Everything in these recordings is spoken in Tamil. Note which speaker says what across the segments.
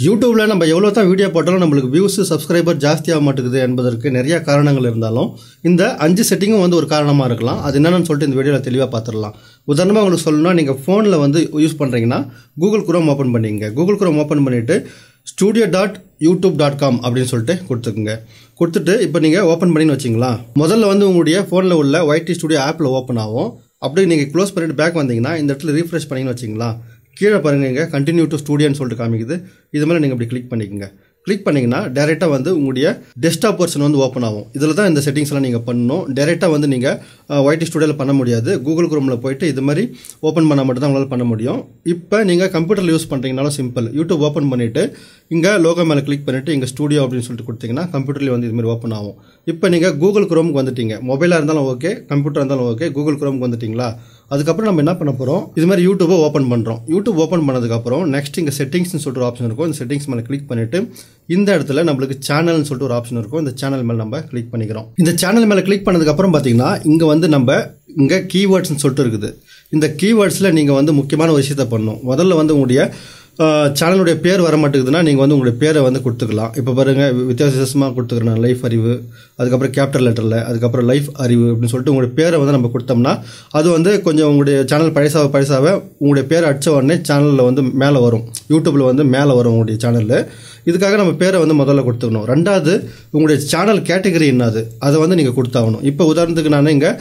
Speaker 1: யூடியூப்ல நம்ம எவ்வளோ தான் வீடியோ போட்டாலும் நம்மளுக்கு வியூஸ் சப்ஸ்கிரைபர் ஜாஸ்தியாக மாட்டேங்குது என்பதற்கு நிறைய காரணங்கள் இருந்தாலும் இந்த 5 செட்டிங்கும் வந்து ஒரு காரணமாக இருக்கலாம். அது என்னென்னு சொல்லிட்டு இந்த வீடியோவில் தெளிவாக பார்த்துடலாம். உதாரணமாக உங்களுக்கு சொல்லணும்னா, நீங்கள் ஃபோனில் வந்து யூஸ் பண்ணுறீங்கன்னா கூகுள் குரோம் ஓப்பன் பண்ணிங்க. கூகுள் குரோம் ஓப்பன் பண்ணிவிட்டு studio.youtube.com அப்படின்னு சொல்லிட்டு கொடுத்துக்குங்க. கொடுத்துட்டு இப்போ நீங்கள் ஓப்பன் பண்ணின்னு வச்சிங்களா, முதல்ல வந்து உங்களுடைய ஃபோனில் உள்ள YT ஸ்டுடியோ ஆப்பில் ஓப்பன் ஆகும். அப்படியே நீங்கள் க்ளோஸ் பண்ணிவிட்டு பேக் வந்தீங்கன்னா இந்த இடத்துல ரீஃப்ரெஷ் பண்ணிங்கன்னு வச்சிங்களா, கீழே பாருங்க, இங்கே கண்டினியூ டு ஸ்டூடியோன்னு சொல்லிட்டு காமிக்குது. இது மேலே நீங்கள் இப்படி கிளிக் பண்ணிக்கோங்க. கிளிக் பண்ணிங்கன்னா டேரெக்டாக வந்து உங்களுடைய டெஸ்க்டாப் வெர்ஷன் வந்து ஓப்பன் ஆகும். இதில் தான் இந்த செட்டிங்ஸ்லாம் நீங்கள் பண்ணணும். டேரெக்டாக வந்து நீங்கள் YT ஸ்டுடியோவில் பண்ண முடியாது. கூகுள் குரோமில் போயிட்டு இது மாதிரி ஓப்பன் பண்ணால் மட்டும் தான் உங்களால் பண்ண முடியும். இப்போ நீங்கள் கம்ப்யூட்டரில் யூஸ் பண்ணுறீங்கனாலும் சிம்பிள். யூடியூப் ஓப்பன் பண்ணிவிட்டு இங்கே லோகோ மேலே கிளிக் பண்ணிவிட்டு இங்கே ஸ்டூடியோ அப்படின்னு சொல்லிட்டு கொடுத்தீங்கன்னா கம்ப்யூட்டர்லேயே வந்து இதுமாதிரி ஓப்பன் ஆகும். இப்போ நீங்கள் கூகுள் குரோமுக்கு வந்துட்டீங்க. மொபைலாக இருந்தாலும் ஓகே, கம்ப்யூட்டராக இருந்தாலும் ஓகே, கூகுள் குரோமுக்கு வந்துட்டிங்களா. அதுக்கப்புறம் நம்ம என்ன பண்ண போகிறோம், இது மாதிரி யூடியூபை ஓப்பன் பண்ணுறோம். யூடியூப் ஓப்பன் பண்ணதுக்கப்புறம் நெக்ஸ்ட் இங்கே செட்டிங்ஸ்னு சொல்லிட்டு ஒரு ஆப்ஷன் இருக்கும். இந்த செட்டிங்ஸ் மேலே கிளிக் பண்ணிவிட்டு இந்த இடத்துல நம்மளுக்கு சேனல்னு சொல்லிட்டு ஒரு ஆப்ஷன் இருக்கும். இந்த சேனல் மேலே நம்ம கிளிக் பண்ணிக்கிறோம். இந்த சேனல் மேலே கிளிக் பண்ணதுக்கப்புறம் பார்த்தீங்கன்னா இங்கே வந்து நம்ம இங்கே கீவேர்ட்ஸ்னு சொல்லிட்டு இருக்குது. இந்த கீவேர்ட்ஸில் நீங்கள் வந்து முக்கியமான ஒரு விஷயத்தை பண்ணணும். முதல்ல வந்து உங்களுடைய சேனலுடைய பேர் வர மாட்டேங்குதுன்னா நீங்கள் வந்து உங்களுடைய பேரை வந்து கொடுத்துக்கலாம். இப்போ பாருங்கள், வித்தியாசமாக கொடுத்துக்கிறேன். லைஃப் அறிவு, அதுக்கப்புறம் கேபிட்டல் லெட்டரில், அதுக்கப்புறம் லைஃப் அறிவு அப்படின்னு சொல்லிட்டு உங்களுடைய பேரை வந்து நம்ம கொடுத்தோம்னா அது வந்து கொஞ்சம் உங்களுடைய சேனல் பழசாக உங்களுடைய பேரை அடித்த உடனே சேனலில் வந்து மேலே வரும். யூடியூப்பில் வந்து மேலே வரும் உங்களுடைய சேனலில். இதுக்காக நம்ம பேரை வந்து முதல்ல கொடுத்துக்கணும். ரெண்டாவது, உங்களுடைய சேனல் கேட்டகரி என்னது அதை வந்து நீங்கள் கொடுத்தாகணும். இப்போ உதாரணத்துக்கு நான் இங்கே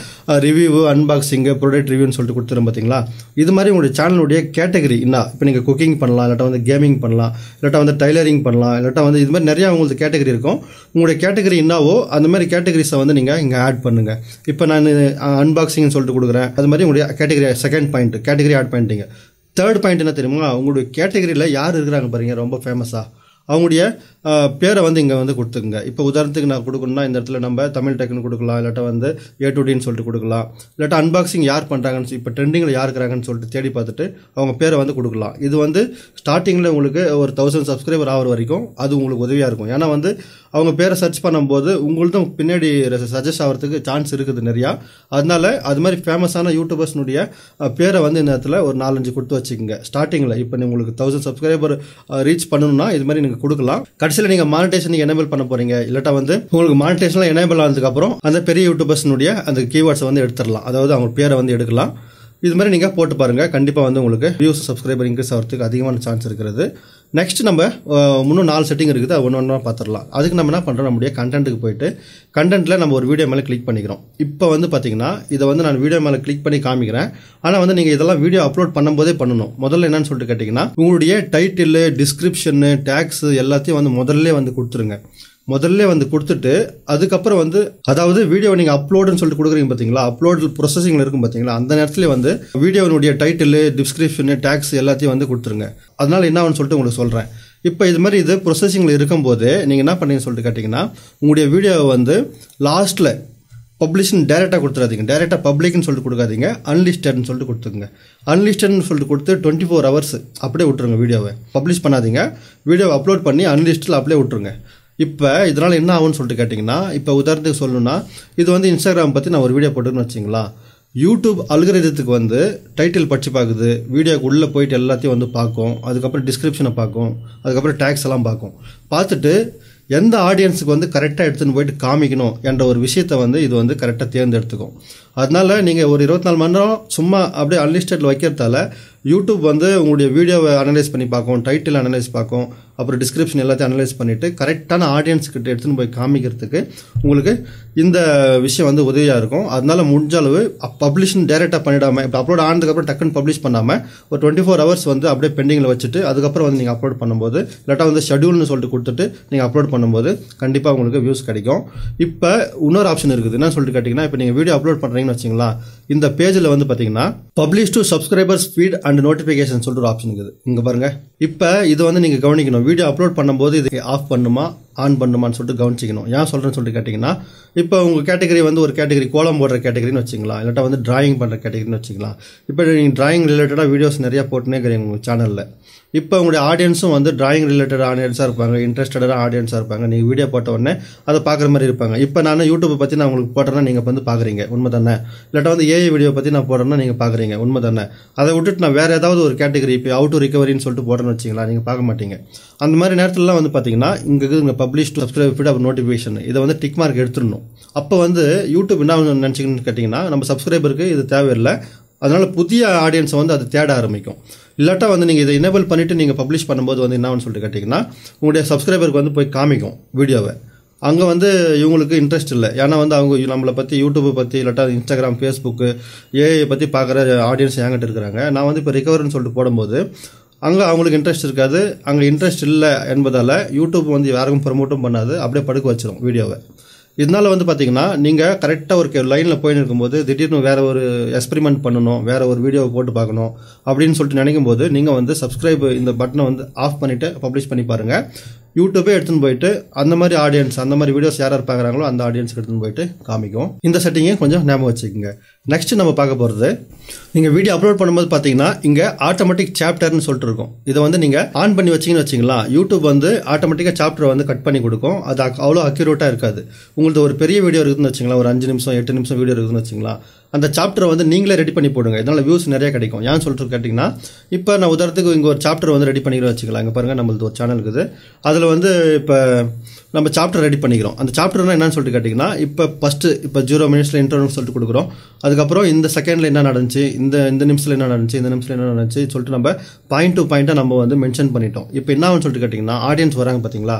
Speaker 1: ரிவ்யூ, அன்பாக்சிங்கு, ப்ராடக்ட் ரிவ்யூன்னு சொல்லிட்டு கொடுத்துருவேன் பார்த்தீங்களா. இது மாதிரி உங்களுடைய சேனலுடைய கேட்டகரி என்ன. இப்போ நீங்கள் குக்கிங் பண்ணலாம், இல்லாட்டா வந்து கேமிங் பண்ணலாம், இல்லாட்டா வந்து டைலரிங் பண்ணலாம், இல்லாட்டா வந்து இது மாதிரி நிறையா உங்களுக்கு கேட்டகரி இருக்கும். உங்களுடைய கேட்டகரி என்னவோ அந்த மாதிரி கேட்டகரிஸை வந்து நீங்கள் இங்கே ஆட் பண்ணுங்கள். இப்போ நான் அன்பாக்சிங்னு சொல்லிட்டு கொடுக்குறேன். அது மாதிரி உங்களுடைய category second point, category add பண்ணிட்டீங்க. தேர்ட் பாயிண்ட் என்ன தெரியுமா, உங்களுடைய கேட்டகரியில் யார் இருக்கிறாங்க பாருங்கள், ரொம்ப ஃபேமஸாக அவங்களுடைய பேரை வந்து இங்கே வந்து கொடுத்துக்குங்க. இப்போ உதாரணத்துக்கு நான் கொடுக்கணும்னா இந்த இடத்துல நம்ம தமிழ் டெக்னு கொடுக்கலாம், இல்லாட்டா வந்து A2Dன்னு சொல்லிட்டு கொடுக்கலாம், இல்லாட்டா அன்பாக்சிங் யார் பண்ணுறாங்கன்னு இப்போ ட்ரெண்டிங்கில் யார் இருக்கிறாங்கன்னு சொல்லிட்டு தேடி பார்த்துட்டு அவங்க பேரை வந்து கொடுக்கலாம். இது வந்து ஸ்டார்டிங்கில் உங்களுக்கு ஒரு 1000 சப்ஸ்கிரைபர் ஆகிற வரைக்கும் அது உங்களுக்கு உதவியாக இருக்கும். ஏன்னா வந்து அவங்க பேரை சர்ச் பண்ணும்போது உங்களுக்கும் பின்னாடி சஜஸ்ட் ஆகிறதுக்கு சான்ஸ் இருக்குது நிறையா. அதனால அது மாதிரி ஃபேமஸான யூடியூபர்ஸ்னுடைய பேரை வந்து இந்த இடத்துல ஒரு 4-5 கொடுத்து வச்சுக்கோங்க ஸ்டார்டிங்கில். இப்போ உங்களுக்கு 1000 சப்ஸ்கிரைபர் ரீச் பண்ணணும்னா இது மாதிரி நீங்கள் கொடுக்கலாம். கடைசியில் நீங்கள் மானிட்டேஷன் எனேபிள் பண்ண போகிறீங்க, இல்லாட்டா வந்து உங்களுக்கு மானிட்டேஷன்லாம் எனேபிள் ஆனதுக்கப்புறம் அந்த பெரிய யூடியூபர்ஸ்னுடைய அந்த கீவேர்ட்ஸை வந்து எடுத்துடலாம். அதாவது அவங்க பேரை வந்து எடுக்கலாம். இது மாதிரி நீங்கள் போட்டு பாருங்கள், கண்டிப்பாக வந்து உங்களுக்கு வியூஸ் சப்ஸ்கிரைபர் இன்க்ரீஸ் ஆகிறதுக்கு அதிகமான சான்ஸ் இருக்கிறது. நெக்ஸ்ட் நம்ம இன்னும் 4 செட்டிங் இருக்குது, அது ஒன்று பார்த்துடலாம். அதுக்கு நம்ம என்ன பண்ணுறோம், நம்முடைய கண்டென்ட்டுக்கு போயிட்டு கண்டென்ட்டில் நம்ம ஒரு வீடியோ மேலே கிளிக் பண்ணிக்கிறோம். இப்போ வந்து பார்த்தீங்கன்னா இதை வந்து நான் வீடியோ மேலே கிளிக் பண்ணி காமிக்கிறேன். ஆனால் வந்து நீங்கள் இதெல்லாம் வீடியோ அப்லோட் பண்ணும்போதே பண்ணணும். முதல்ல என்னன்னு சொல்லிட்டு கேட்டிங்கன்னா உங்களுடைய டைட்டில், டிஸ்கிரிப்ஷனு, டேக்ஸ் எல்லாத்தையும் வந்து முதல்ல வந்து கொடுத்துருங்க. முதல்ல வந்து கொடுத்துட்டு அதுக்கப்புறம் வந்து அதாவது வீடியோ நீங்கள் அப்லோடுன்னு சொல்லிட்டு கொடுக்குறீங்க பார்த்தீங்களா, அப்லோட் ப்ரொசஸிங்கில் இருக்கும் பார்த்தீங்களா, அந்த நேரத்தில் வந்து வீடியோனுடைய டைட்டில், டிஸ்கிரிப்ஷனு, டேக்ஸ் எல்லாத்தையும் வந்து கொடுத்துருங்க. அதனால் என்ன ஆகும்னு சொல்லிட்டு உங்களுக்கு சொல்கிறேன். இப்போ இது மாதிரி இது ப்ரொசஸிங்கில் இருக்கும்போது நீங்கள் என்ன பண்ணீங்கன்னு சொல்லிட்டு கேட்டிங்கன்னா உங்களுடைய வீடியோவை வந்து லாஸ்ட்டில் பப்ளிஷ்னு டேரெக்டாக கொடுத்துடாதீங்க. டேரெக்டாக பப்ளிக்னு சொல்லிட்டு கொடுக்காதீங்க, அன்லிஸ்டட்னு சொல்லிட்டு கொடுத்துருங்க. அன்லிஸ்டட்னு சொல்லிட்டு கொடுத்து 24 hours அப்படியே விட்டுருங்க. வீடியோவை பப்ளிஷ் பண்ணாதீங்க, வீடியோவை அப்லோட் பண்ணி அன்லிஸ்டில் அப்படியே விட்டுருங்க. இப்போ இதனால் என்ன ஆகும்னு சொல்லிட்டு கேட்டிங்கன்னா, இப்போ உதாரணத்துக்கு சொல்லணும்னா இது வந்து இன்ஸ்டாகிராம் பற்றி நான் ஒரு வீடியோ போட்டுன்னு வச்சிங்களா, யூடியூப் அல்கரிதத்துக்கு வந்து டைட்டில் படித்து பார்க்குது, வீடியோக்கு உள்ளே போயிட்டு எல்லாத்தையும் வந்து பார்க்கும், அதுக்கப்புறம் டிஸ்கிரிப்ஷனை பார்க்கும், அதுக்கப்புறம் டேக்ஸ் எல்லாம் பார்த்துட்டு எந்த ஆடியன்ஸுக்கு வந்து கரெக்டாக எடுத்துன்னு போயிட்டு காமிக்கணும் என்ற ஒரு விஷயத்தை வந்து இது வந்து கரெக்டாக தேர்ந்தெடுத்துக்கும். அதனால நீங்கள் ஒரு 24 மணி நேரம் சும்மா அப்படியே அன்லிஸ்டடில் வைக்கிறதால யூடியூப் வந்து உங்களுடைய வீடியோவை அனலைஸ் பண்ணி பார்க்கும், டைட்டில் அனலைஸ் பார்க்கும், அப்புறம் டிஸ்கிரிப்ஷன் எல்லாத்தையும் அனலைஸ் பண்ணிவிட்டு கரெக்டான ஆடியன்ஸ்கிட்ட எடுத்துன்னு போய் காமிக்கிறதுக்கு உங்களுக்கு இந்த விஷயம் வந்து உதவியாக இருக்கும். அதனால முடிஞ்ச அளவு பப்ளிஷ்னு டேரெக்டாக பண்ணிடாமல், இப்போ அப்லோட் ஆனதுக்கப்புறம் டக்குன்னு பப்ளிஷ் பண்ணாமல் ஒரு 24 hours வந்து அப்படியே பெண்டிங்கில் வச்சுட்டு அதுக்கப்புறம் வந்து நீங்கள் அப்லோட் பண்ணும்போது, இல்லாட்டா வந்து ஷெட்யூல்னு சொல்லிட்டு கொடுத்துட்டு நீங்கள் அப்லோட் பண்ணும்போது கண்டிப்பாக உங்களுக்கு வியூஸ் கிடைக்கும். இப்போ இன்னொரு ஆப்ஷன் இருக்குது. என்ன சொல்லிட்டு கேட்டிங்கன்னா, இப்போ நீங்கள் வீடியோ அப்லோட் பண்ணுறீங்கன்னு வச்சிங்களா, இந்த பேஜில் வந்து பார்த்தீங்கன்னா publish to subscribers feed and notification சொல்லிட்டு ஒரு ஆப்ஷன் இருக்குது. இங்கே பாருங்கள். இப்போ இது வந்து நீங்கள் கவனிக்கணும். வீடியோ அப்லோட் பண்ணும்போது இது ஆஃப் பண்ணுமா ஆன் பண்ணுமான்னு சொல்லிட்டு கவனிச்சிக்கணும். ஏன் சொல்கிறேன்னு சொல்லிட்டு கேட்டிங்கன்னா, இப்போ உங்கள் கேட்டகரி வந்து ஒரு கேட்டகரி கோலம் போடுற கேட்டகரின்னு வச்சுக்கலாம், இல்லாட்டா வந்து டிராயிங் பண்ணுற கேட்டகரின்னு வச்சுக்கலாம். இப்போ நீங்கள் டிராயிங் ரிலேட்டடாக வீடியோஸ் நிறையா போட்டுனே இருக்கிறீங்க உங்கள் சேனலில். இப்போ உங்களுடைய ஆடியன்ஸும் வந்து டிராயிங் ரிலேட்டட் ஆடியன்ஸாக இருப்பாங்க, இன்ட்ரெஸ்டடான ஆடியன்ஸாக இருப்பாங்க. நீங்கள் வீடியோ போட்ட உடனே அதை பார்க்குற மாதிரி இருப்பாங்க. இப்போ நான் யூடியூப்பை பற்றி நான் உங்களுக்கு போட்டேன்னா நீங்கள் வந்து பார்க்குறீங்க, உண்மை தானே. இல்லாட்டா வந்து ஏஐ வீடியோ பற்றி நான் போடுறேன்னா நீங்கள் பார்க்குறீங்க, உண்மை தானே. அதை விட்டுட்டு நான் வேறு ஏதாவது ஒரு கேட்டகரி இப்போ அவுட் டு ரிகவரின்னு சொல்லிட்டு போட்டேன்னு வரும்னு வச்சிங்களா, நீங்கள் பார்க்க மாட்டீங்க. அந்த மாதிரி நேரத்துலலாம் வந்து பார்த்தீங்கன்னா இங்கே இருக்குது பப்ளிஷ் டு சப்ஸ்கிரைப் ஃபீட் அப்புறம் நோட்டிஃபிகேஷன் இதை வந்து டிக் மார்க் எடுத்துடணும். அப்போ வந்து யூடியூப் என்ன நினச்சிங்கன்னு கேட்டிங்கன்னா நம்ம சப்ஸ்கிரைபருக்கு இது தேவையில்லை, அதனால் புதிய ஆடியன்ஸை வந்து அது தேட ஆரம்பிக்கும். இல்லாட்டா வந்து நீங்கள் இதை எனேபிள் பண்ணிவிட்டு நீங்கள் பப்ளிஷ் பண்ணும்போது வந்து என்னன்னு சொல்லிட்டு கேட்டிங்கன்னா உங்களுடைய சப்ஸ்கிரைபருக்கு வந்து போய் காமிக்கும் வீடியோவை. அங்கே வந்து இவங்களுக்கு இன்ட்ரெஸ்ட் இல்லை, ஏன்னா வந்து அவங்க நம்மளை பற்றி யூடியூப்பை பற்றி இல்லாட்டா இன்ஸ்டாகிராம் ஃபேஸ்புக்கு ஏஐ பற்றி பார்க்குற ஆடியன்ஸ் என்கிட்ட இருக்கிறாங்க. நான் வந்து இப்போ ரிகவர்னு சொல்லிட்டு போடும்போது அங்கே அவங்களுக்கு இன்ட்ரெஸ்ட் இருக்காது. அங்கே இன்ட்ரெஸ்ட் இல்லை என்பதால் யூடியூப் வந்து யாருக்கும் ப்ரமோட்டும் பண்ணாது, அப்படியே படுக்க வச்சிடும் வீடியோவை. இதனால் வந்து பார்த்தீங்கன்னா நீங்கள் கரெக்டாக ஒரு லைனில் போயின்னு இருக்கும்போது திடீர்னு வேறு ஒரு எக்ஸ்பெரிமெண்ட் பண்ணணும், வேறு ஒரு வீடியோவை போட்டு பார்க்கணும் அப்படின்னு சொல்லிட்டு நினைக்கும் போது நீங்கள் வந்து சப்ஸ்கிரைப் இந்த பட்டனை வந்து ஆஃப் பண்ணிவிட்டு பப்ளிஷ் பண்ணி பாருங்கள். யூடியூபே எடுத்துன்னு போயிட்டு அந்த மாதிரி ஆடியன்ஸ் அந்த மாதிரி வீடியோஸ் யார் பார்க்குறாங்களோ அந்த ஆடியன்ஸ்க்கு எடுத்துன்னு போயிட்டு காமிக்கும். இந்த செட்டிங்கை கொஞ்சம் ஞாபகம் வச்சுக்கோங்க. நெக்ஸ்ட் நம்ம பார்க்க போகிறது, நீங்கள் வீடியோ அப்லோட் பண்ணும்போது பார்த்தீங்கன்னா இங்கே ஆட்டோமேட்டிக் சாப்டர்னு சொல்லிட்டு இருக்கும். இதை வந்து நீங்கள் ஆன் பண்ணி வச்சிங்கன்னு வச்சிங்களா, யூடியூப் வந்து ஆட்டோமேட்டிக்காக சாப்டரை வந்து கட் பண்ணி கொடுக்கும். அது அவ்வளோ அக்யூரேட்டாக இருக்காது. உங்களுக்கு ஒரு பெரிய வீடியோ இருக்குதுன்னு வச்சிங்களா, ஒரு 5 நிமிஷம் 8 நிமிஷம் வீடியோ இருக்குதுன்னு வச்சிங்களா, அந்த சாப்டரை வந்து நீங்களே ரெடி பண்ணி போடுங்க. இதனால் வியூஸ் நிறைய கிடைக்கும். ஏன்னு சொல்லிட்டு கேட்டிங்கன்னா இப்போ நான் உதாரணத்துக்கு இங்கே ஒரு சாப்டர் வந்து ரெடி பண்ணிக்கிறோம் வச்சுக்கலாம். இங்கே பாருங்கள் நம்மளது ஒரு சேனல் இருக்குது, அதில் வந்து இப்போ நம்ம சாப்டர் ரெடி பண்ணிக்கிறோம். அந்த சாப்டர்னா என்னன்னு சொல்லிட்டு கேட்டிங்கன்னா இப்போ ஃபஸ்ட்டு இப்போ 0 மினிட்ஸில் இன்டர்வியூ சொல்லிட்டு கொடுக்குறோம். அதுக்கப்புறம் இந்த செகண்டில் என்ன நடந்துச்சு, இந்த நிமிஷத்தில் என்ன நடந்துச்சு, இந்த நிமிஷத்தில் என்ன நடந்துச்சு சொல்லிட்டு நம்ம பாயிண்ட் டு பாயிண்ட்டாக நம்ம வந்து மென்ஷன் பண்ணிட்டோம். இப்போ என்ன ஆகும்னு சொல்லிட்டு கேட்டிங்கன்னா ஆடியன்ஸ் வராங்க பார்த்தீங்களா,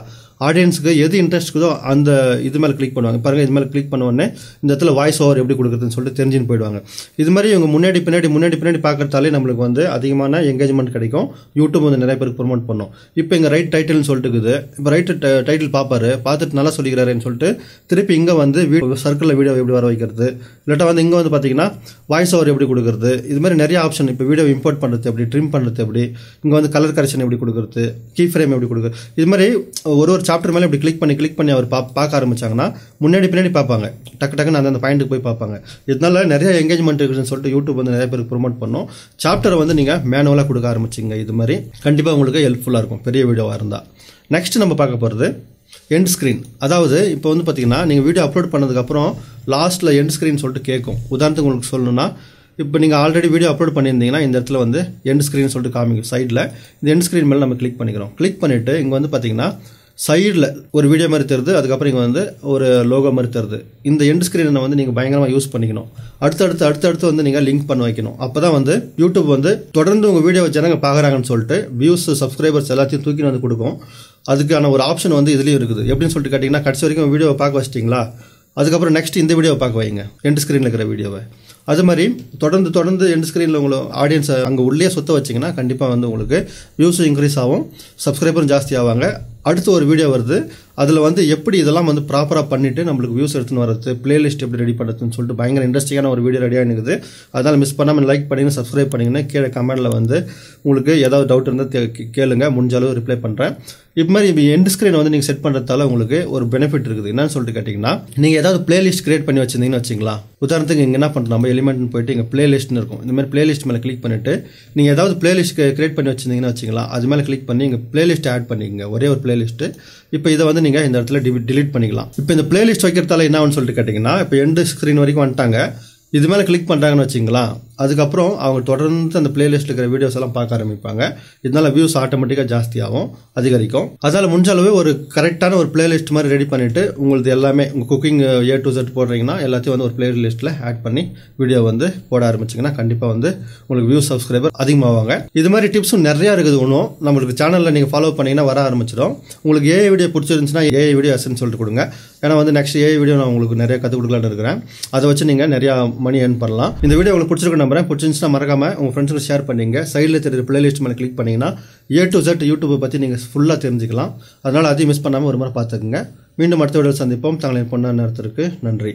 Speaker 1: ஆடியன்ஸுக்கு எது இன்ட்ரெஸ்ட் இருக்குதோ அந்த இது மேலே கிளிக் பண்ணுவாங்க. பாருங்கள், இது மேலே கிளிக் பண்ண உடனே இந்த இடத்துல வாய்ஸ் ஓவர் எப்படி கொடுக்குறதுன்னு சொல்லிட்டு தெரிஞ்சுன்னு போயிடுவாங்க. இது மாதிரி இவங்க முன்னாடி பின்னாடி பார்க்கறதாலே நம்மளுக்கு வந்து அதிகமான என்கேஜ்மெண்ட் கிடைக்கும். யூடியூப் வந்து நிறைய பேருக்கு ப்ரொமோட் பண்ணும். இப்போ இங்கே ரைட் டைட்டில்னு சொல்லிட்டு இருக்குது. இப்போ ரைட் டைட்டில் பார்த்துட்டு நல்லா சொல்லிக்கிறாருன்னு சொல்லிட்டு திருப்பி இங்கே வந்து சர்க்கிளில் வீடியோ எப்படி வர வைக்கிறது, இல்லாட்டா வந்து இங்கே வந்து பார்த்தீங்கன்னா வாய்ஸ் ஓவர் எப்படி கொடுக்குறது, இது மாதிரி நிறைய ஆப்ஷன். இப்போ வீடியோ இம்போர்ட் பண்ணுறது எப்படி, ட்ரிம் பண்ணுறது எப்படி, இங்கே வந்து கலர் கரெக்ஷன் எப்படி கொடுக்குறது, கீ ஃப்ரேம் எப்படி கொடுக்குறது, இது மாதிரி ஒரு சாப்டர் மேலே இப்படி கிளிக் பண்ணி அவர் பார்க்க ஆரம்பிச்சாங்கன்னா முன்னாடி பின்னாடி பார்ப்பாங்க. டக்குன்னு அந்த பாயிண்ட்டுக்கு போய் பார்ப்பாங்க. இதனால நிறைய என்கேஜ்மெண்ட் இருக்குதுன்னு சொல்லிட்டு யூடியூப் வந்து நிறைய பேருக்கு ப்ரொமோட் பண்ணும். சாப்டரை வந்து நீங்கள் மேனுவலாக கொடுக்க ஆரம்பிச்சிங்க. இது மாதிரி கண்டிப்பாக உங்களுக்கு ஹெல்ப்ஃபுல்லாக இருக்கும் பெரிய வீடியோவாக இருந்தால். நெக்ஸ்ட் நம்ம பார்க்க போகிறது எண்ட் ஸ்க்ரீன். அதாவது இப்போ வந்து பார்த்தீங்கன்னா நீங்கள் வீடியோ அப்லோட் பண்ணதுக்கப்புறம் லாஸ்ட்டில் எண்ட் ஸ்க்ரீன் சொல்லிட்டு கேட்கும். உதாரணத்துக்கு உங்களுக்கு சொல்லணும்னா இப்போ நீங்கள் ஆல்ரெடி வீடியோ அப்லோட் பண்ணியிருந்தீங்கன்னா இந்த இடத்துல வந்து எண்ட் ஸ்க்ரீன் சொல்லிட்டு காமிக்கும் சைடில். இந்த எண்ட் ஸ்க்ரீன் மேலே நம்ம கிளிக் பண்ணிக்கிறோம். கிளிக் பண்ணிவிட்டு இங்கே வந்து பார்த்தீங்கன்னா சைடில் ஒரு வீடியோ மாதிரி தருது, அதுக்கப்புறம் இங்கே வந்து ஒரு லோகோ மாதிரி தருது. இந்த எண்ட் ஸ்க்ரீனை வந்து நீங்கள் பயங்கரமாக யூஸ் பண்ணிக்கணும். அடுத்தடுத்து வந்து நீங்கள் லிங்க் பண்ண வைக்கணும். அப்போ தான் வந்து யூடியூப் வந்து தொடர்ந்து உங்கள் வீடியோவை ஜனங்க பார்க்குறாங்கன்னு சொல்லிட்டு வியூஸ் சப்ஸ்கிரைபர்ஸ் எல்லாத்தையும் தூக்கி வந்து கொடுக்கும். அதுக்கான ஒரு ஆப்ஷன் வந்து இதுலேயும் இருக்குது. எப்படின்னு சொல்லிட்டு கேட்டிங்கன்னா கடைசி வரைக்கும் வீடியோவை பார்க்க வச்சிட்டிங்களா, அதுக்கப்புறம் நெக்ஸ்ட் இந்த வீடியோவை பார்க்க வைங்க, எண்ட் ஸ்க்ரீனில் இருக்கிற வீடியோவை. அது மாதிரி தொடர்ந்து எண்ட் ஸ்க்ரீனில் உங்களுக்கு ஆடியன்ஸை அங்கே உள்ளே சுற்ற வச்சிங்கன்னா கண்டிப்பாக வந்து உங்களுக்கு வியூஸும் இன்க்ரீஸ் ஆகும், சப்ஸ்கிரைபரும் ஜாஸ்தி ஆவாங்க. அடுத்து ஒரு வீடியோ வருது, அதில் வந்து எப்படி இதெல்லாம் வந்து ப்ராப்பராக பண்ணிவிட்டு நம்மளுக்கு வியூஸ் எடுத்துன்னு வரது, பிளேலிஸ்ட் எப்படி ரெடி பண்ணுறதுன்னு சொல்லிட்டு பயங்கர இன்ட்ரெஸ்டிங்கான ஒரு வீடியோ ரெடியாக இருக்குது. அதனால் மிஸ் பண்ணாமல் லைக் பண்ணிங்கன்னா சப்ஸ்கிரைப் பண்ணிங்கன்னா கீழே கமெண்டில் வந்து உங்களுக்கு ஏதாவது டவுட் இருந்தால் கேளுங்க, முடிஞ்ச அளவு ரிப்ளை பண்ணுறேன். இப்போ மாதிரி எண்ட் ஸ்க்ரீனை வந்து நீங்கள் செட் பண்ணுறதால உங்களுக்கு ஒரு பெனிஃபிட் இருக்குது. என்னன்னு சொல்லிட்டு கேட்டிங்கன்னா நீங்கள் ஏதாவது பிளேலிஸ்ட் கிரியேட் பண்ணி வச்சிருந்தீங்கன்னு வச்சிங்களா, உதாரணத்துக்கு இங்கே என்ன பண்ணுறோம், நம்ம எலிமெண்ட்னு போயிட்டு இங்கே பிளேலிஸ்ட்னு இருக்கும். இந்த மாதிரி பிளேலிஸ்ட் மேலே கிளிக் பண்ணிவிட்டு நீங்கள் ஏதாவது பிளேலிஸ்ட் கிரியேட் பண்ணி வச்சிருந்தீங்கன்னு வச்சிங்களா, அது மேலே கிளிக் பண்ணி இங்கே பிளேலிஸ்ட் ஆட் பண்ணிக்கங்க, ஒரே ஒரு பிளேலிஸ்ட்டு. இப்போ இதை வந்து நீங்கள் இந்த இடத்துல டிலீட் பண்ணிக்கலாம். இப்போ இந்த பிளேலிஸ்ட் வைக்கிறதால என்ன ஆகும்னு சொல்லிட்டு கேட்டிங்கன்னா இப்போ எண்டு ஸ்க்ரீன் வரைக்கும் வந்துட்டாங்க. இது மேலே கிளிக் பண்ணுறாங்கன்னு வச்சிங்களா, அதுக்கப்புறம் அவங்க தொடர்ந்து அந்த பிளேலிஸ்ட்டில் இருக்கிற வீடியோஸ் எல்லாம் பார்க்க ஆரம்பிப்பாங்க. இதனால் வியூஸ் ஆட்டோமேட்டிக்காக ஜாஸ்தியாகும், அதிகரிக்கும். அதனால் முடிஞ்ச அளவு ஒரு கரெக்டான ஒரு பிளேலிஸ்ட் மாதிரி ரெடி பண்ணிவிட்டு உங்களுக்கு எல்லாமே உங்கள் குக்கிங் A to Z போடுறீங்கன்னா எல்லாத்தையும் வந்து ஒரு பிளேலிஸ்ட்டில் ஆட் பண்ணி வீடியோ வந்து போட ஆரம்பிச்சிங்கன்னா கண்டிப்பாக வந்து உங்களுக்கு வியூஸ் சப்ஸ்கிரைபர் அதிகமாவாங்க. இது மாதிரி டிப்ஸும் நிறையா இருக்குது. ஒன்றும் நம்மளுக்கு சேனலில் நீங்கள் ஃபாலோ பண்ணிங்கன்னா வர ஆரம்பிச்சிடும். உங்களுக்கு ஏஐ வீடியோ பிடிச்சிருந்துச்சுன்னா ஏஐ வீடியோ எஸ்ன்னு சொல்லிட்டு கொடுங்க. ஏன்னா வந்து நெக்ஸ்ட் ஏஐ வீடியோ நான் உங்களுக்கு நிறைய கற்றுக் கொடுக்கலான்னு இருக்கிறேன். அதை வச்சு நீங்கள் நிறையா மணி ஏர்ன் பண்ணலாம். இந்த வீடியோ உங்களுக்கு பிடிச்சிருக்க நம்புறேன். பிடிச்சிருந்துச்சுன்னா மறக்காமல் உங்கள் ஃப்ரெண்ட்ஸுக்கு ஷேர் பண்ணிங்க. சைடில் தெரியுற பிளேலிஸ்ட் மேலே கிளிக் பண்ணிங்கன்னா A to Z யூடியூப்பை பற்றி நீங்கள் ஃபுல்லாக தெரிஞ்சுக்கலாம். அதனால் அதையும் மிஸ் பண்ணாமல் ஒரு முறை பார்த்துக்குங்க. மீண்டும் அடுத்த வீடியோவில் சந்திப்போம். தங்களின் பொன்னான நேரத்திற்கு நன்றி.